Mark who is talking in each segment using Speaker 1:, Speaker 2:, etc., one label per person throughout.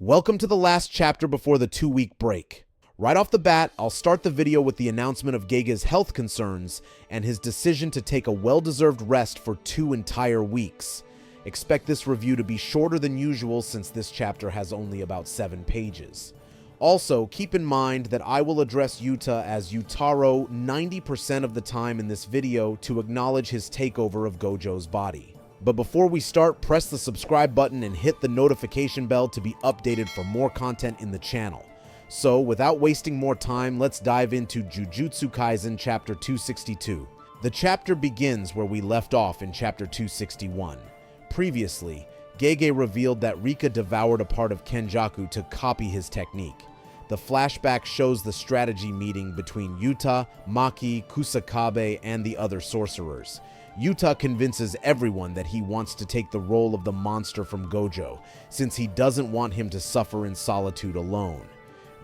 Speaker 1: Welcome to the last chapter before the 2-week break. Right off the bat, I'll start the video with the announcement of Gege's health concerns and his decision to take a well-deserved rest for 2 entire weeks. Expect this review to be shorter than usual since this chapter has only about 7 pages. Also, keep in mind that I will address Yuta as Yutaro 90% of the time in this video to acknowledge his takeover of Gojo's body. But before we start, press the subscribe button and hit the notification bell to be updated for more content in the channel. So, without wasting more time, let's dive into Jujutsu Kaisen Chapter 262. The chapter begins where we left off in Chapter 261. Previously, Gege revealed that Rika devoured a part of Kenjaku to copy his technique. The flashback shows the strategy meeting between Yuta, Maki, Kusakabe, and the other sorcerers. Yuta convinces everyone that he wants to take the role of the monster from Gojo, since he doesn't want him to suffer in solitude alone.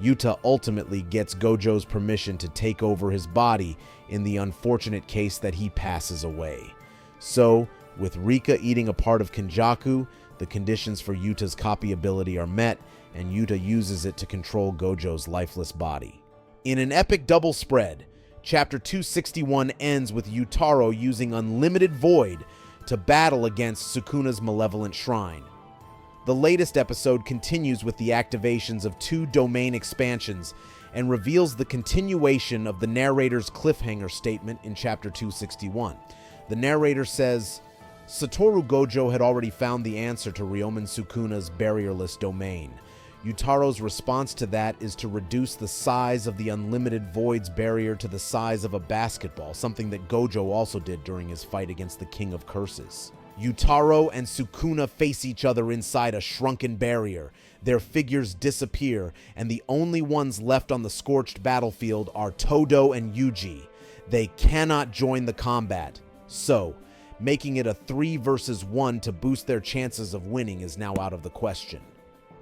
Speaker 1: Yuta ultimately gets Gojo's permission to take over his body in the unfortunate case that he passes away. So, with Rika eating a part of Kenjaku, the conditions for Yuta's copy ability are met, and Yuta uses it to control Gojo's lifeless body. In an epic double spread, Chapter 261 ends with Yutaro using Unlimited Void to battle against Sukuna's malevolent shrine. The latest episode continues with the activations of 2 domain expansions and reveals the continuation of the narrator's cliffhanger statement in Chapter 261. The narrator says, Satoru Gojo had already found the answer to Ryomen Sukuna's barrierless domain. Yutaro's response to that is to reduce the size of the Unlimited Void's barrier to the size of a basketball, something that Gojo also did during his fight against the King of Curses. Yutaro and Sukuna face each other inside a shrunken barrier. Their figures disappear, and the only ones left on the scorched battlefield are Todo and Yuji. They cannot join the combat. So, making it a 3 versus 1 to boost their chances of winning is now out of the question.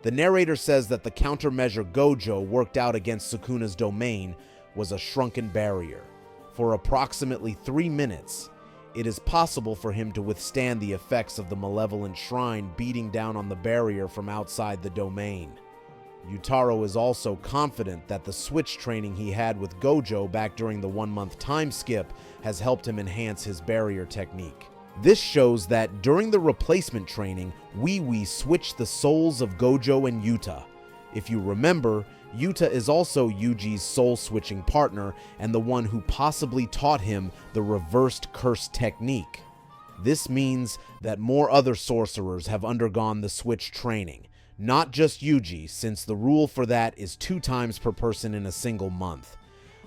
Speaker 1: The narrator says that the countermeasure Gojo worked out against Sukuna's domain was a shrunken barrier. For approximately 3 minutes, it is possible for him to withstand the effects of the malevolent shrine beating down on the barrier from outside the domain. Yutaro is also confident that the switch training he had with Gojo back during the 1-month time skip has helped him enhance his barrier technique. This shows that during the replacement training, Wee switched the souls of Gojo and Yuta. If you remember, Yuta is also Yuji's soul-switching partner and the one who possibly taught him the reversed curse technique. This means that more other sorcerers have undergone the switch training, not just Yuji, since the rule for that is 2 times per person in a single month.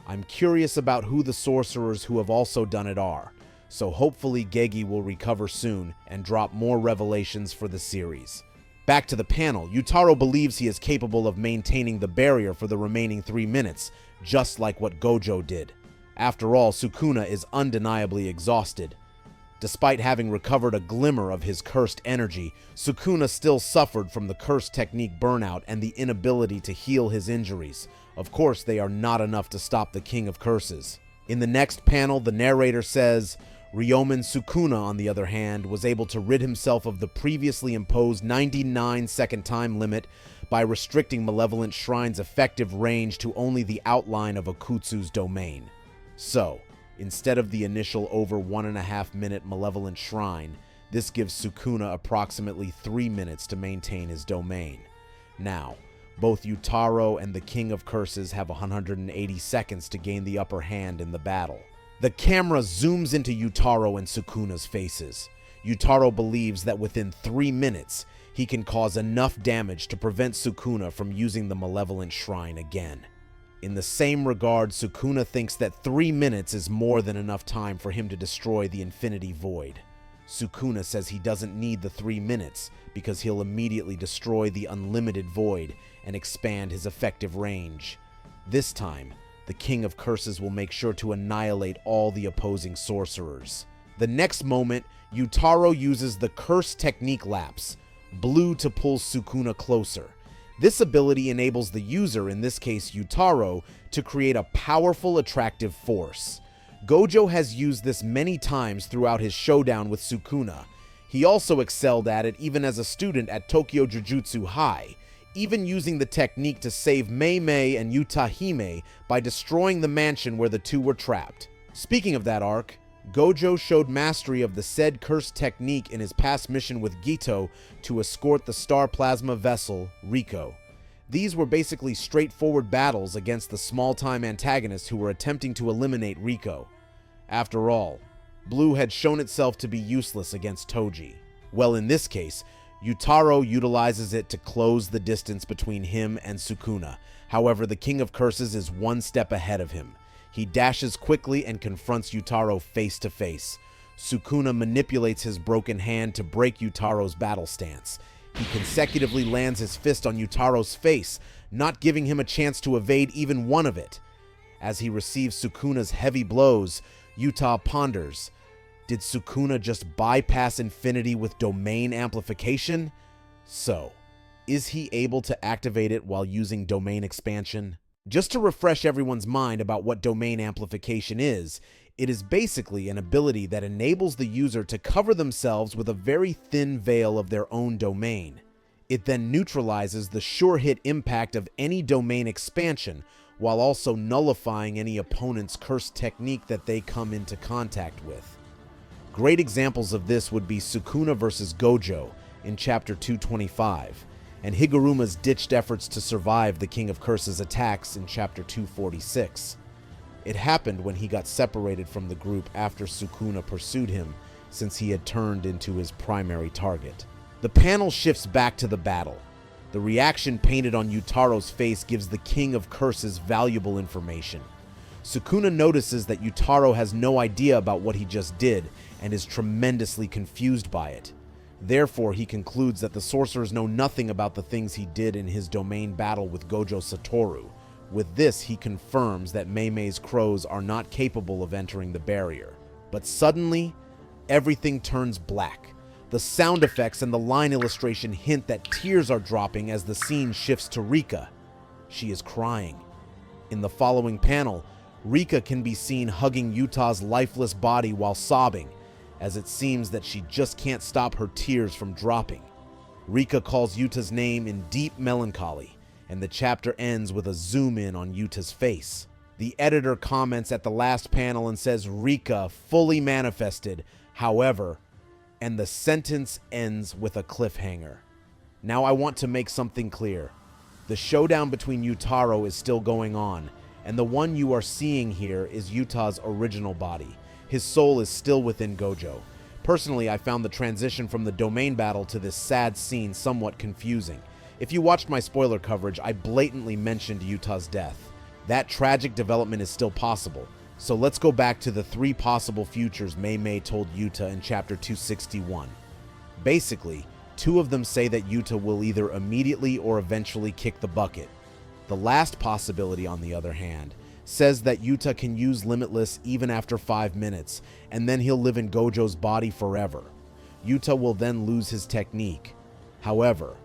Speaker 1: I'm curious about who the sorcerers who have also done it are. So hopefully Gege will recover soon and drop more revelations for the series. Back to the panel, Yutaro believes he is capable of maintaining the barrier for the remaining 3 minutes, just like what Gojo did. After all, Sukuna is undeniably exhausted. Despite having recovered a glimmer of his cursed energy, Sukuna still suffered from the curse technique burnout and the inability to heal his injuries. Of course, they are not enough to stop the King of Curses. In the next panel, the narrator says, Ryomen Sukuna, on the other hand, was able to rid himself of the previously imposed 99-second time limit by restricting Malevolent Shrine's effective range to only the outline of Akutsu's domain. So, instead of the initial over 1.5-minute Malevolent Shrine, this gives Sukuna approximately 3 minutes to maintain his domain. Now, both Yutaro and the King of Curses have 180 seconds to gain the upper hand in the battle. The camera zooms into Yutaro and Sukuna's faces. Yutaro believes that within 3 minutes, he can cause enough damage to prevent Sukuna from using the Malevolent Shrine again. In the same regard, Sukuna thinks that 3 minutes is more than enough time for him to destroy the Infinity Void. Sukuna says he doesn't need the 3 minutes because he'll immediately destroy the Unlimited Void and expand his effective range. This time, the King of Curses will make sure to annihilate all the opposing sorcerers. The next moment, Yutaro uses the Curse Technique Lapse, blue to pull Sukuna closer. This ability enables the user, in this case Yutaro, to create a powerful attractive force. Gojo has used this many times throughout his showdown with Sukuna. He also excelled at it even as a student at Tokyo Jujutsu High. even using the technique to save Mei Mei and Yutahime by destroying the mansion where the two were trapped. Speaking of that arc, Gojo showed mastery of the said curse technique in his past mission with Gito to escort the star plasma vessel, Rika. These were basically straightforward battles against the small-time antagonists who were attempting to eliminate Rika. After all, Blue had shown itself to be useless against Toji. Well, in this case, Yutaro utilizes it to close the distance between him and Sukuna. However, the King of Curses is one step ahead of him. He dashes quickly and confronts Yutaro face to face. Sukuna manipulates his broken hand to break Yutaro's battle stance. He consecutively lands his fist on Yutaro's face, not giving him a chance to evade even one of it. As he receives Sukuna's heavy blows, Yuta ponders, did Sukuna just bypass infinity with domain amplification? So, is he able to activate it while using domain expansion? Just to refresh everyone's mind about what domain amplification is, it is basically an ability that enables the user to cover themselves with a very thin veil of their own domain. It then neutralizes the sure-hit impact of any domain expansion, while also nullifying any opponent's curse technique that they come into contact with. Great examples of this would be Sukuna vs. Gojo in Chapter 225, and Higuruma's ditched efforts to survive the King of Curses attacks in Chapter 246. It happened when he got separated from the group after Sukuna pursued him, since he had turned into his primary target. The panel shifts back to the battle. The reaction painted on Yutaro's face gives the King of Curses valuable information. Sukuna notices that Yutaro has no idea about what he just did and is tremendously confused by it. Therefore, he concludes that the sorcerers know nothing about the things he did in his domain battle with Gojo Satoru. With this, he confirms that Mei Mei's crows are not capable of entering the barrier. But suddenly, everything turns black. The sound effects and the line illustration hint that tears are dropping as the scene shifts to Rika. She is crying. In the following panel, Rika can be seen hugging Yuta's lifeless body while sobbing, as it seems that she just can't stop her tears from dropping. Rika calls Yuta's name in deep melancholy, and the chapter ends with a zoom in on Yuta's face. The editor comments at the last panel and says Rika fully manifested, however, and the sentence ends with a cliffhanger. Now I want to make something clear. The showdown between Yutaro is still going on, and the one you are seeing here is Yuta's original body. His soul is still within Gojo. Personally, I found the transition from the domain battle to this sad scene somewhat confusing. If you watched my spoiler coverage, I blatantly mentioned Yuta's death. That tragic development is still possible. So let's go back to the 3 possible futures Mei Mei told Yuta in Chapter 261. Basically, 2 of them say that Yuta will either immediately or eventually kick the bucket. The last possibility, on the other hand, says that Yuta can use Limitless even after 5 minutes, and then he'll live in Gojo's body forever. Yuta will then lose his technique. However,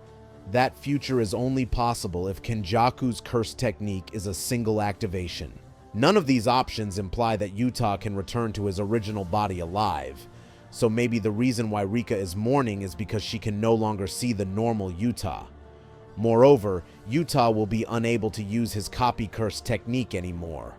Speaker 1: that future is only possible if Kenjaku's curse technique is a single activation. None of these options imply that Yuta can return to his original body alive, so maybe the reason why Rika is mourning is because she can no longer see the normal Yuta. Moreover, Yuta will be unable to use his copy curse technique anymore.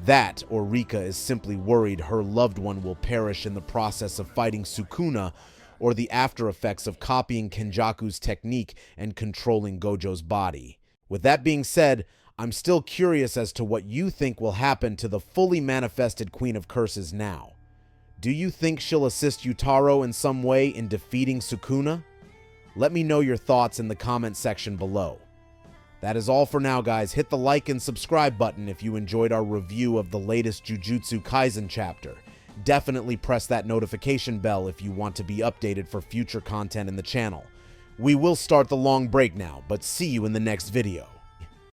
Speaker 1: That, or Rika is simply worried her loved one will perish in the process of fighting Sukuna, or the after effects of copying Kenjaku's technique and controlling Gojo's body. With that being said, I'm still curious as to what you think will happen to the fully manifested Queen of Curses now. Do you think she'll assist Yutaro in some way in defeating Sukuna? Let me know your thoughts in the comment section below. That is all for now, guys. Hit the like and subscribe button if you enjoyed our review of the latest Jujutsu Kaisen chapter. Definitely press that notification bell if you want to be updated for future content in the channel. We will start the long break now, but see you in the next video.